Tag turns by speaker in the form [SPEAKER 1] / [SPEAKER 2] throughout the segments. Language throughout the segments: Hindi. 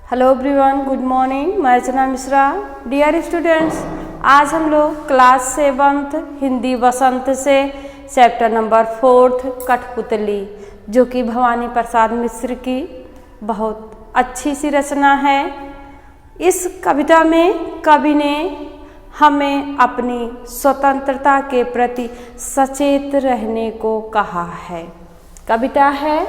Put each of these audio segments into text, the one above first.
[SPEAKER 1] Hello everyone, good morning. मैं अर्चना मिश्रा। डियर स्टूडेंट्स, आज हम लोग क्लास 7th हिंदी वसंत से चैप्टर नंबर 4 कठपुतली, जो कि भवानी प्रसाद मिश्र की बहुत अच्छी सी रचना है। इस कविता में कवि ने हमें अपनी स्वतंत्रता के प्रति सचेत रहने को कहा है। कविता है,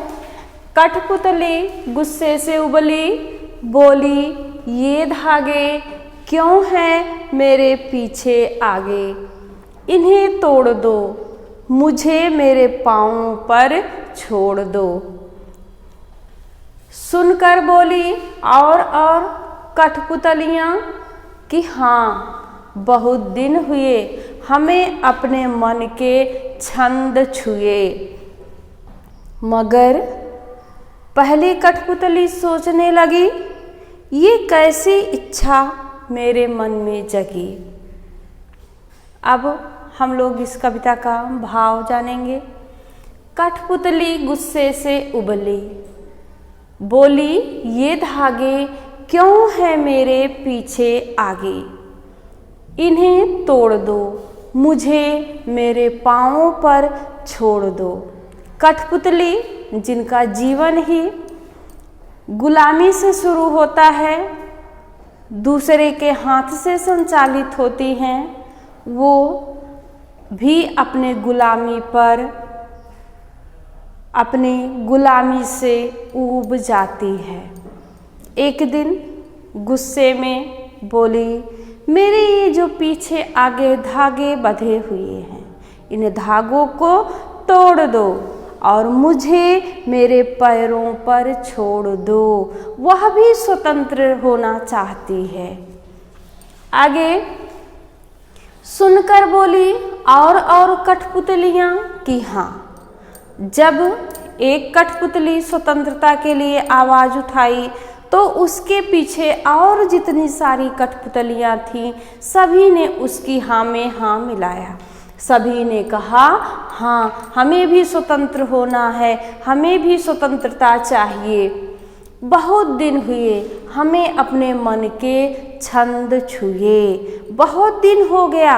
[SPEAKER 1] कठपुतली गुस्से से उबली, बोली ये धागे क्यों हैं मेरे पीछे आगे, इन्हें तोड़ दो, मुझे मेरे पाँव पर छोड़ दो। सुनकर बोली और कठपुतलियाँ कि हाँ, बहुत दिन हुए हमें अपने मन के छंद छुए। मगर पहली कठपुतली सोचने लगी, ये कैसी इच्छा मेरे मन में जगी। अब हम लोग इस कविता का भाव जानेंगे। कठपुतली गुस्से से उबली, बोली ये धागे क्यों है मेरे पीछे आगे, इन्हें तोड़ दो, मुझे मेरे पाँव पर छोड़ दो। कठपुतली, जिनका जीवन ही गुलामी से शुरू होता है, दूसरे के हाथ से संचालित होती हैं, वो भी अपने गुलामी से ऊब जाती है। एक दिन गुस्से में बोली, मेरे ये जो पीछे आगे धागे बंधे हुए हैं, इन धागों को तोड़ दो और मुझे मेरे पैरों पर छोड़ दो। वह भी स्वतंत्र होना चाहती है। आगे सुनकर बोली और कठपुतलियाँ कि हाँ। जब एक कठपुतली स्वतंत्रता के लिए आवाज़ उठाई तो उसके पीछे और जितनी सारी कठपुतलियाँ थीं, सभी ने उसकी हाँ में हाँ मिलाया। सभी ने कहा, हाँ, हमें भी स्वतंत्र होना है, हमें भी स्वतंत्रता चाहिए। बहुत दिन हुए हमें अपने मन के छंद छुए। बहुत दिन हो गया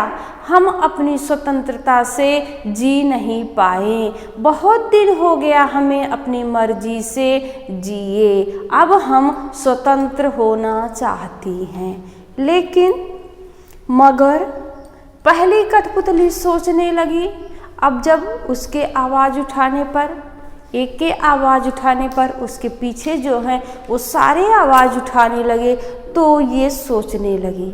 [SPEAKER 1] हम अपनी स्वतंत्रता से जी नहीं पाए। बहुत दिन हो गया हमें अपनी मर्जी से जिए। अब हम स्वतंत्र होना चाहती हैं। लेकिन मगर पहली कठपुतली सोचने लगी, अब जब उसके आवाज़ उठाने पर, एक के आवाज़ उठाने पर उसके पीछे जो हैं वो सारे आवाज़ उठाने लगे, तो ये सोचने लगी,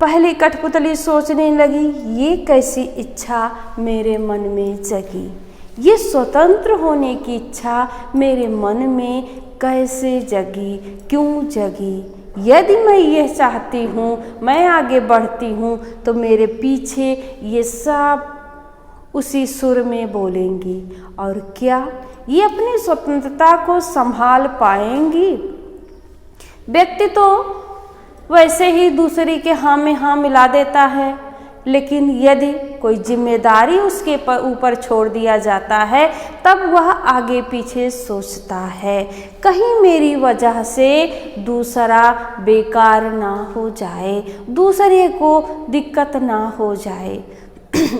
[SPEAKER 1] पहली कठपुतली सोचने लगी, ये कैसी इच्छा मेरे मन में जगी, ये स्वतंत्र होने की इच्छा मेरे मन में कैसे जगी, क्यों जगी। यदि मैं यह चाहती हूँ, मैं आगे बढ़ती हूँ, तो मेरे पीछे ये सब उसी सुर में बोलेंगी। और क्या ये अपनी स्वतंत्रता को संभाल पाएंगी? व्यक्ति तो वैसे ही दूसरे के हाँ में हाँ मिला देता है, लेकिन यदि कोई जिम्मेदारी उसके ऊपर छोड़ दिया जाता है, तब वह आगे पीछे सोचता है, कहीं मेरी वजह से दूसरा बेकार ना हो जाए, दूसरे को दिक्कत ना हो जाए।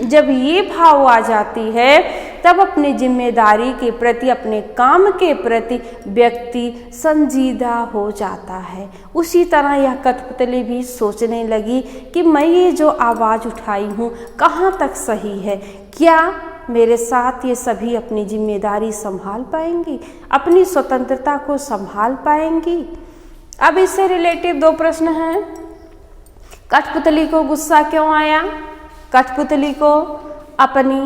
[SPEAKER 1] जब ये भाव आ जाती है, तब अपनी जिम्मेदारी के प्रति, अपने काम के प्रति व्यक्ति संजीदा हो जाता है। उसी तरह यह कठपुतली भी सोचने लगी कि मैं ये जो आवाज़ उठाई हूँ कहाँ तक सही है, क्या मेरे साथ ये सभी अपनी जिम्मेदारी संभाल पाएंगी, अपनी स्वतंत्रता को संभाल पाएंगी। अब इससे रिलेटेड 2 प्रश्न हैं। कठपुतली को गुस्सा क्यों आया? कठपुतली को अपनी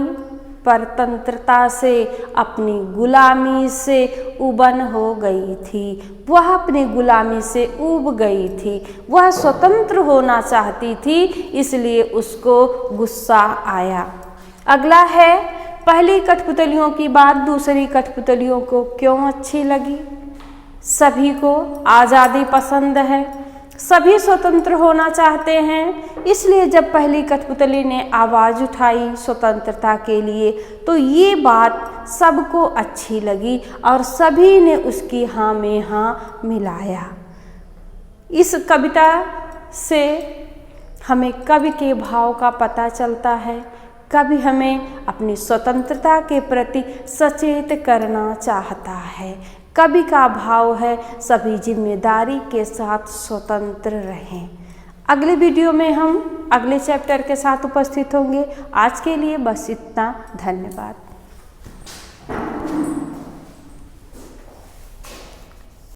[SPEAKER 1] परतंत्रता से, अपनी गुलामी से उबन हो गई थी। वह अपनी गुलामी से ऊब गई थी। वह स्वतंत्र होना चाहती थी, इसलिए उसको गुस्सा आया। अगला है, पहली कठपुतलियों की बात दूसरी कठपुतलियों को क्यों अच्छी लगी? सभी को आज़ादी पसंद है, सभी स्वतंत्र होना चाहते हैं। इसलिए जब पहली कठपुतली ने आवाज़ उठाई स्वतंत्रता के लिए तो ये बात सबको अच्छी लगी और सभी ने उसकी हाँ में हाँ मिलाया। इस कविता से हमें कवि के भाव का पता चलता है। कवि हमें अपनी स्वतंत्रता के प्रति सचेत करना चाहता है। कवि का भाव है सभी जिम्मेदारी के साथ स्वतंत्र रहें। अगले वीडियो में हम अगले चैप्टर के साथ उपस्थित होंगे। आज के लिए बस इतना। धन्यवाद।